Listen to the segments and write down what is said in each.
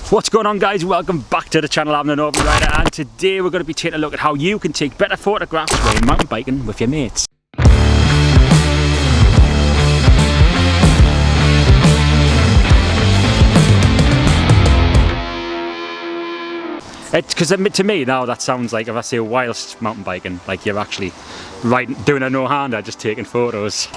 What's going on, guys? Welcome back to the channel. I'm the Northern Rider, and today we're going to be taking a look at how you can take better photographs while you're mountain biking with your mates. Because to me now that sounds like, if I say whilst mountain biking, like you're actually doing a no-hander, just taking photos.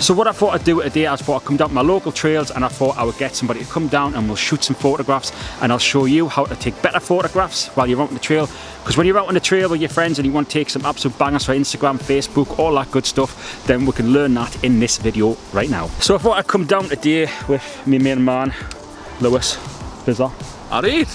So what I thought I'd do today, I thought I'd come down to my local trails and I thought I would get somebody to come down and we'll shoot some photographs, and I'll show you how to take better photographs while you're out on the trail. Because when you're out on the trail with your friends and you want to take some absolute bangers for Instagram, Facebook, all that good stuff, then we can learn that in this video right now. So I thought I'd come down today with my main man, Lewis Bizzler. Alright.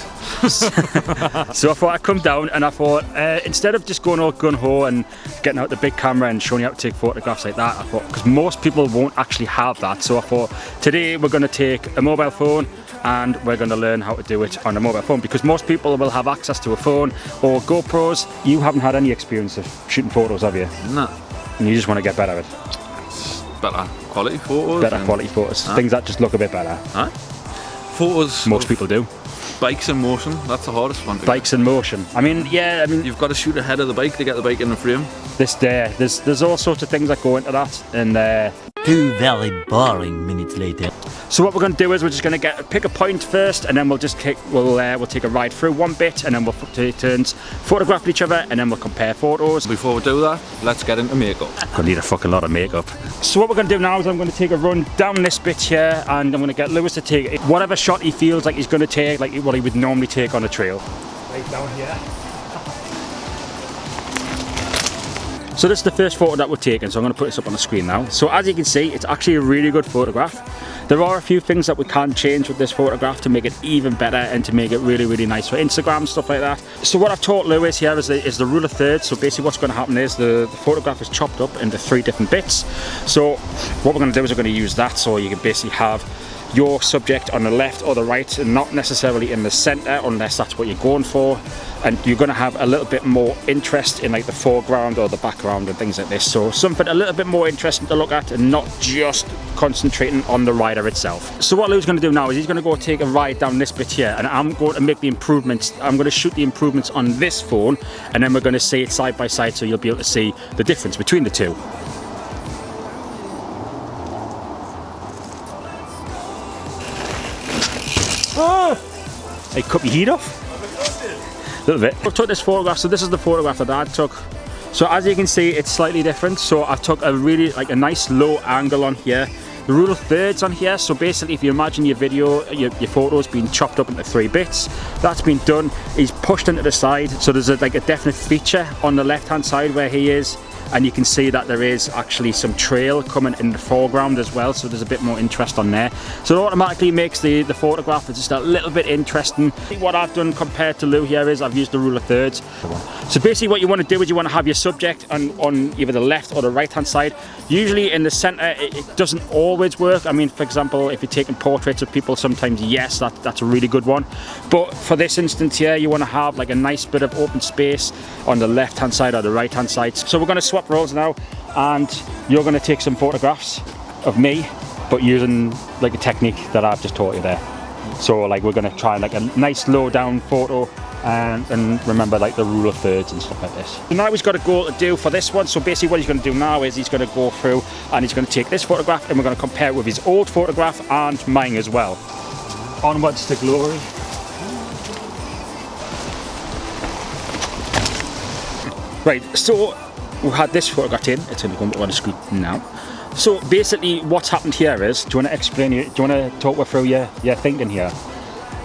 So I thought I'd come down and I thought, instead of just going all gun-ho and getting out the big camera and showing you how to take photographs like that, I thought, because most people won't actually have that, so I thought today we're going to take a mobile phone and we're going to learn how to do it on a mobile phone, because most people will have access to a phone or GoPros. You haven't had any experience of shooting photos, have you? No. And you just want to get better at it? Better quality photos. Better quality photos. Things that just look a bit better. Photos. Most people do. Bikes in motion, that's the hardest one to Bikes in motion. I mean, yeah, I mean, you've got to shoot ahead of the bike to get the bike in the frame. There's all sorts of things that go into that, and 2 very boring minutes later. so what we're going to do is we're just going to pick a point first, and then we'll just take a ride through one bit, and then we'll take turns photograph each other, and then we'll compare photos. Before we do that, let's get into makeup. Gonna need a fucking lot of makeup. So what we're going to do now is I'm going to take a run down this bit here, and I'm going to get Lewis to take whatever shot he feels like he's going to take, like what he would normally take on a trail. Right down here. So this is the first photo that we're taking, so I'm going to put this up on the screen now. So as you can see, it's actually a really good photograph. There are a few things that we can change with this photograph to make it even better and to make it really, really nice for Instagram, stuff like that. So what I've taught Lewis here is the rule of thirds. So basically what's going to happen is the photograph is chopped up into 3 different bits. So what we're going to do is we're going to use that, so you can basically have your subject on the left or the right, and not necessarily in the center unless that's what you're going for, and you're going to have a little bit more interest in like the foreground or the background and things like this, so something a little bit more interesting to look at and not just concentrating on the rider itself. So what Lou's going to do now is he's going to go take a ride down this bit here, and I'm going to make the improvements. I'm going to shoot the improvements on this phone, and then we're going to see it side by side, so you'll be able to see the difference between the two. Oh! Hey, cut my heat off. A little bit. I took this photograph, so this is the photograph that I took. So as you can see, it's slightly different. So I took a really, like a nice low angle on here. The rule of thirds on here, so basically if you imagine your video, your photos being chopped up into 3 bits, that's been done. He's pushed into the side, so there's like a definite feature on the left hand side where he is, and you can see that there is actually some trail coming in the foreground as well, so there's a bit more interest on there. So it automatically makes the photograph just a little bit interesting. What I've done compared to Lou here is I've used the rule of thirds. So basically what you want to do is you want to have your subject on either the left or the right hand side. Usually in the center it doesn't always work. I mean, for example, if you're taking portraits of people, sometimes yes, that's a really good one. But for this instance here, you want to have like a nice bit of open space on the left hand side or the right hand side. So we're going to swap roles now, and you're going to take some photographs of me, but using like a technique that I've just taught you there. So like we're going to try like a nice low down photo, and remember like the rule of thirds and stuff like this. So now he's got a goal to do for this one. So basically what he's going to do now is he's going to go through and he's going to take this photograph and we're going to compare it with his old photograph and mine as well. Onwards to glory. Right, so we had this photograph in, it's going to come on the screen now. So basically what's happened here is, do you want to explain, do you want to talk through your thinking here?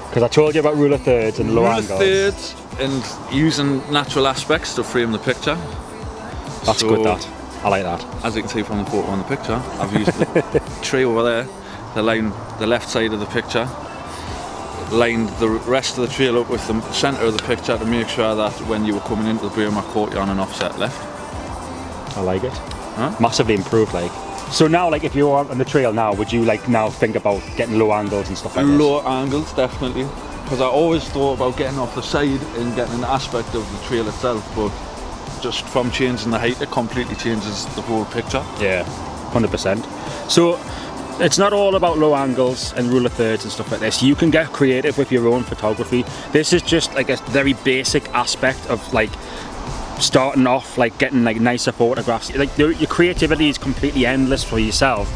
Because I told you about rule of thirds and low angles. Rule of thirds and using natural aspects to frame the picture. That's good, that. I like that. As you can see from the photo on the picture, I've used the tree over there to line the left side of the picture, lined the rest of the trail up with the centre of the picture to make sure that when you were coming into the Braemar caught you on an offset left. I like it. Huh? Massively improved, like. So now, like, if you're on the trail now, would you like now think about getting low angles and stuff like this? Low angles, definitely. Because I always thought about getting off the side and getting an aspect of the trail itself, but just from changing the height, it completely changes the whole picture. Yeah, 100%. So it's not all about low angles and rule of thirds and stuff like this. You can get creative with your own photography. This is just like a very basic aspect of like starting off, like getting like nicer photographs. Like your creativity is completely endless for yourself.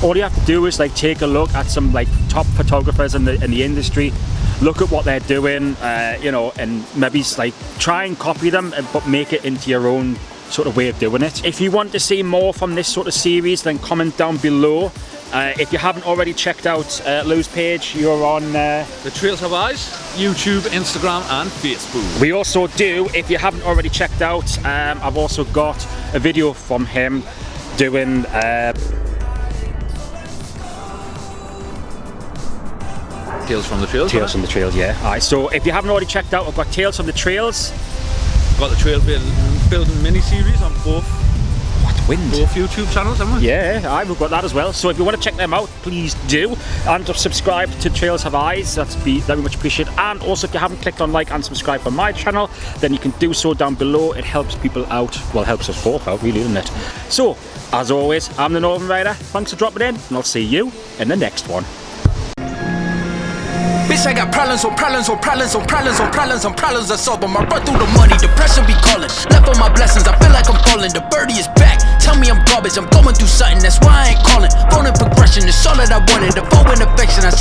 All you have to do is like take a look at some like top photographers in the industry, look at what they're doing, you know, and maybe like try and copy them, but make it into your own sort of way of doing it. If you want to see more from this sort of series, then comment down below. If you haven't already checked out Lou's page, you're on The Trails Have Eyes, YouTube, Instagram and Facebook. We also do, if you haven't already checked out, I've also got a video from him doing Tales from the Trails. Tales from the Trails, yeah. Alright, so if you haven't already checked out, I've got Tales from the Trails. Got the trail building mini-series on both YouTube channels, haven't we? Yeah, we've got that as well. So if you want to check them out, please do. And subscribe to Trails Have Eyes, that'd be very much appreciated. And also if you haven't clicked on like and subscribe for my channel, then you can do so down below. It helps people out, well, helps us both out really, doesn't it? So, as always, I'm the Northern Rider. Thanks for dropping in, and I'll see you in the next one. Bitch, I got problems on problems on problems on problems on problems on problems I solve them. I run through the money, the pressure be calling. Left on my blessings, I feel like I'm falling. The birdie is back, tell me I'm garbage. I'm going through something, that's why I ain't calling. Phone and progression is all that I wanted. The phone and affection, I